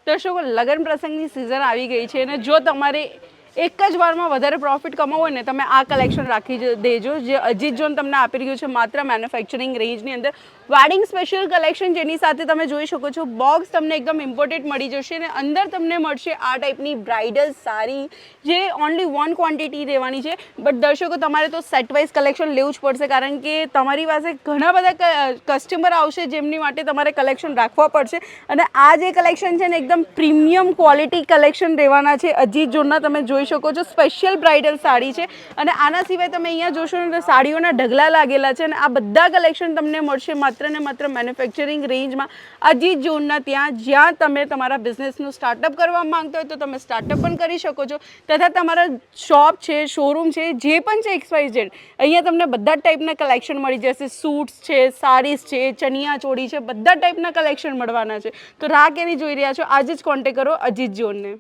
દર્શકો લગ્ન પ્રસંગની સિઝન આવી ગઈ છે અને જો તમારે એક જ વારમાં વધારે પ્રોફિટ કમાવવો હોય ને તમે આ કલેક્શન રાખી દેજો જે અજીત જોન તમને આપી રહ્યું છે માત્ર મેન્યુફેક્ચરિંગ રેન્જની અંદર વેડિંગ સ્પેશિયલ કલેક્શન જેની સાથે તમે જોઈ શકો છો બોક્સ તમને એકદમ ઇમ્પોર્ટેન્ટ મળી જશે અને અંદર તમને મળશે આ ટાઈપની બ્રાઇડલ સાડી જે ઓનલી 1 ક્વોન્ટિટી રહેવાની છે બટ દર્શકો તમારે તો સેટ વાઇઝ કલેક્શન લેવું જ પડશે કારણ કે તમારી પાસે ઘણા બધા કસ્ટમર આવશે જેમની માટે તમારે કલેક્શન રાખવા પડશે અને આ જે કલેક્શન છે ને એકદમ પ્રીમિયમ ક્વોલિટી કલેક્શન રહેવાના છે અજીત જોનના તમે જોઈ શકો છો સ્પેશિયલ બ્રાઇડલ સાડી છે અને આના સિવાય તમે અહીંયા જોશો ને તો સાડીઓના ઢગલા લાગેલા છે અને આ બધા કલેક્શન તમને મળશે માત્ર ને માત્ર મેન્યુફેક્ચરિંગ રેન્જમાં અજીત જોનના ત્યાં જ્યાં તમે તમારા બિઝનેસનું સ્ટાર્ટઅપ કરવા માંગતા હોય તો તમે સ્ટાર્ટઅપ પણ કરી શકો છો તથા તમારા શોપ છે શોરૂમ છે જે પણ છે XYZ અહીંયા તમને બધા જ ટાઈપના કલેક્શન મળી જશે સૂટ્સ છે સાડીઝ છે ચણિયા ચોળી છે બધા ટાઈપના કલેક્શન મળવાના છે તો રાહ કેની જોઈ રહ્યા છો આજે જ કોન્ટેક્ટ કરો અજીત જોનને